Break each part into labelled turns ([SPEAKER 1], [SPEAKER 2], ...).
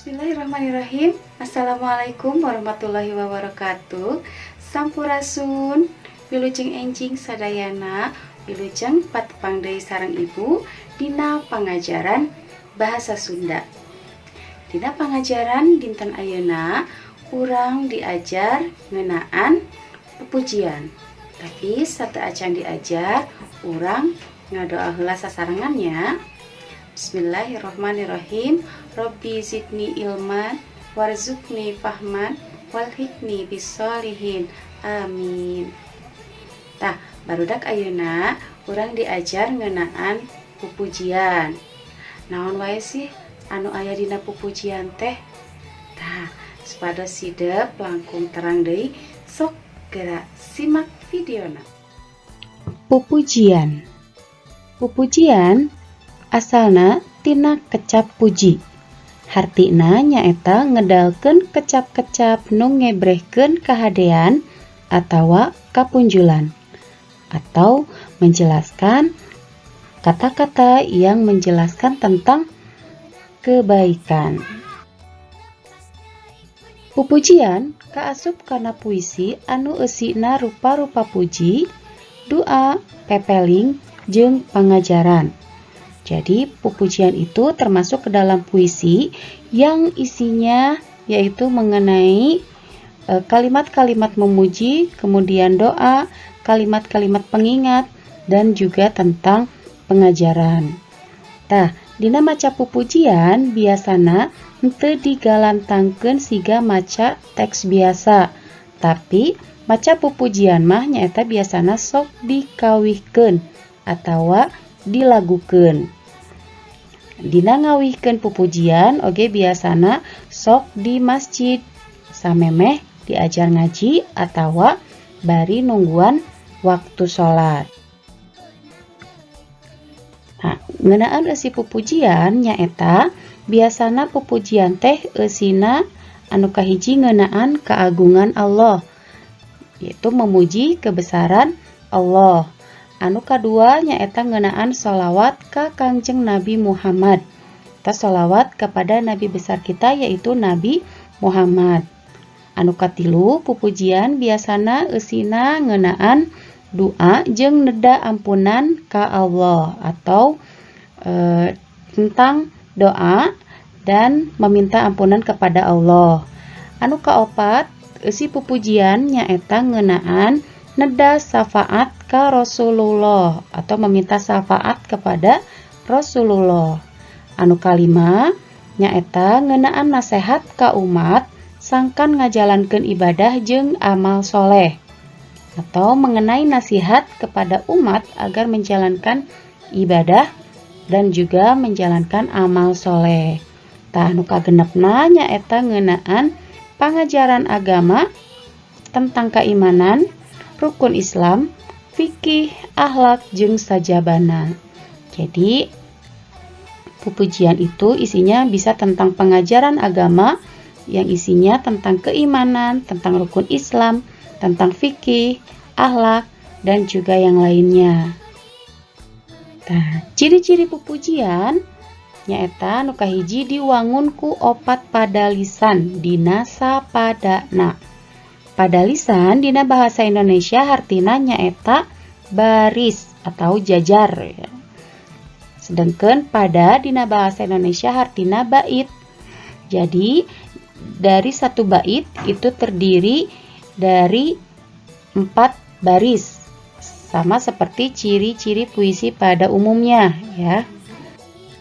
[SPEAKER 1] Bismillahirrahmanirrahim. Assalamualaikum warahmatullahi wabarakatuh. Sampurasun, wilujeng enjing sadayana, wilujeng patepang deui sareng ibu dina pangajaran bahasa Sunda. Dina pangajaran dinten ayeuna urang diajar ngeunaan pupujian. Tapi satu acan diajar urang ngadoa heula sasarengannya. Bismillahirrahmanirrahim. Robbi zidni ilman warzuqni fahman walhikni bisolihin. Amin. Tah, barudak ayeuna urang diajar ngeunaan pupujian. Naon wae sih anu aya dina pupujian teh? Tah, supados sidep langkung terang deui, sok geura simak videona.
[SPEAKER 2] Pupujian. Pupujian asalna tina kecap puji. Hartina nyaeta ngedalkeun kecap-kecap nu ngebrehkeun kahadean atawa kapunjulan, atau menjelaskan kata-kata yang menjelaskan tentang kebaikan. Pupujian kaasup kana puisi anu eusina rupa-rupa puji, doa, pepeling, jeung pangajaran. Jadi pupujian itu termasuk ke dalam puisi yang isinya yaitu mengenai kalimat-kalimat memuji, kemudian doa, kalimat-kalimat pengingat, dan juga tentang pengajaran. Tah, dina maca pupujian biasana henteu digalantangkeun siga maca teks biasa, tapi maca pupujian mah nyaeta biasana sok dikawihkeun atawa dilagukeun. Dina ngawihkeun pupujian oge biasana sok di masjid samemeh diajar ngaji atawa bari nungguan waktu sholat. Nah, ngeunaan eusi pupujian nyaeta biasana pupujian teh eusina anu kahiji ngeunaan keagungan Allah, yaitu memuji kebesaran Allah. Anu kadua nyaeta ngeunaan sholawat ka Kangjeng Nabi Muhammad. Kita sholawat kepada Nabi besar kita yaitu Nabi Muhammad. Anu katilu pupujian biasana eusina ngeunaan doa jeung neda ampunan ka Allah atau tentang doa dan meminta ampunan kepada Allah. Anu kaopat eusi pupujian nyaeta ngeunaan neda syafaat ka Rasulullah atau meminta syafaat kepada Rasulullah. Anu kalima nyaeta ngeunaan nasihat ka umat sangkan ngajalankeun ibadah jeung amal soleh atau mengenai nasihat kepada umat agar menjalankan ibadah dan juga menjalankan amal soleh. Tah anu kagenepna nyaeta ngeunaan pangajaran agama tentang keimanan, rukun Islam, fikih, akhlak, jeung sajabana. Jadi pupujian itu isinya bisa tentang pengajaran agama yang isinya tentang keimanan, tentang rukun Islam, tentang fikih, akhlak, dan juga yang lainnya. Nah, ciri-ciri pupujian nyaeta nu kahiji diwangun ku opat pada lisan dina sapadana. Pada lisan dina bahasa Indonesia hartina nyaeta baris atau jajar ya. Sedangkan pada dina bahasa Indonesia hartina bait. Jadi dari satu bait itu terdiri dari 4 baris. Sama seperti ciri-ciri puisi pada umumnya ya.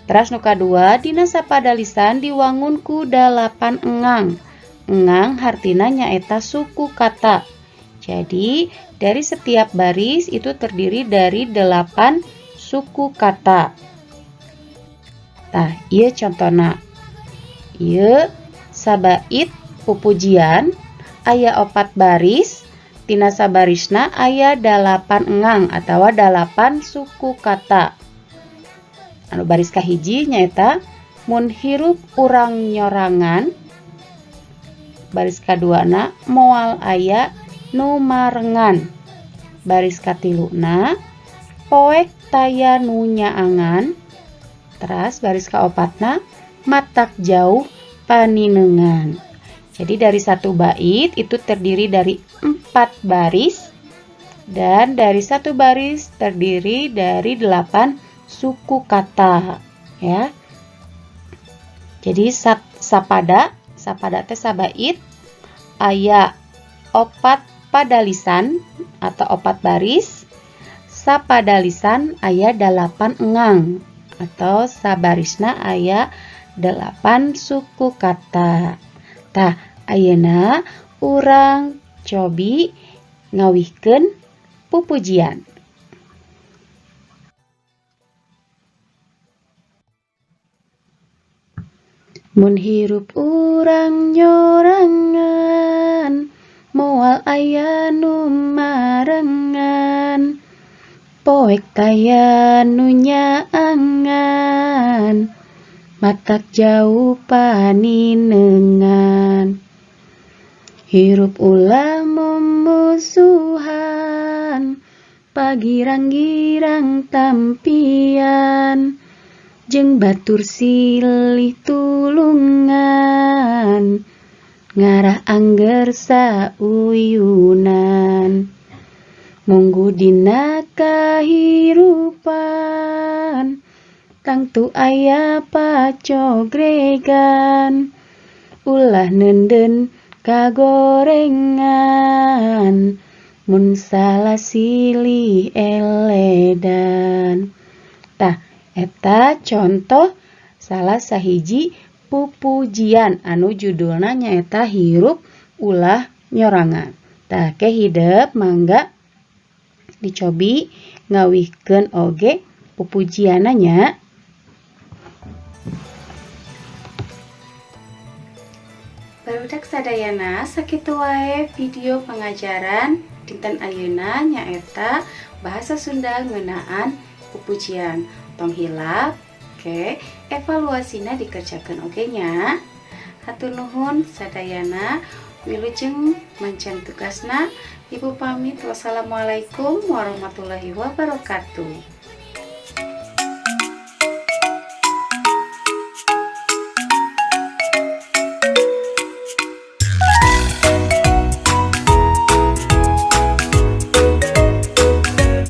[SPEAKER 2] Terus nu kadua dina sapada lisan diwangun ku 8 engang. Engang hartina nyaeta suku kata. Jadi dari setiap baris itu terdiri dari 8 suku kata. Nah, ieu contona. Ieu sabait pupujian aya 4 baris, tina sabarisna aya 8 engang atawa 8 suku kata. Anu baris kahiji nyaeta mun hirup urang nyorangan. Baris kaduana moal aya nu marengan. Baris katiluna poek taya nu nyaangan. Teras baris kaopatna matak jauh paninengan. Jadi dari satu bait itu terdiri dari 4 baris, dan dari satu baris terdiri dari 8 suku kata, ya. Jadi sapada teh sabait aya 4 padalisan atau 4 baris, sapadalisan aya 8 engang atau sabarisna aya 8 suku kata. Tah, ayeuna urang cobi ngawihkeun pupujian. Mun hirup urang nyorangan, moal aya nu marengan, poek kaya nu nyaangan, matak jauh paninengan. Hirup ulah mumusuhan, pagirang-girang tampian, jeung batur silih tulungan, ngarah angger sauyunan. Munggu dina kahirupan, tangtu aya pacogregan, ulah nenden kagorengan, mun salah silih eledan. Tah, eta contoh salah sahiji pupujian anu judulna nyaeta hirup ulah nyorangan. Tah, ke hideuk mangga dicobi ngawihkeun oge pupujianna nya.
[SPEAKER 1] Barudak sadayana sakitu wae video pengajaran dinten ayeuna nyaeta bahasa Sunda ngeunaan pupujian. Tong hilap, oke, evaluasina dikerjakan oke nya. Hatur nuhun sadayana, wilujeng mancan tugasna. Ibu pamit, wassalamualaikum warahmatullahi wabarakatuh.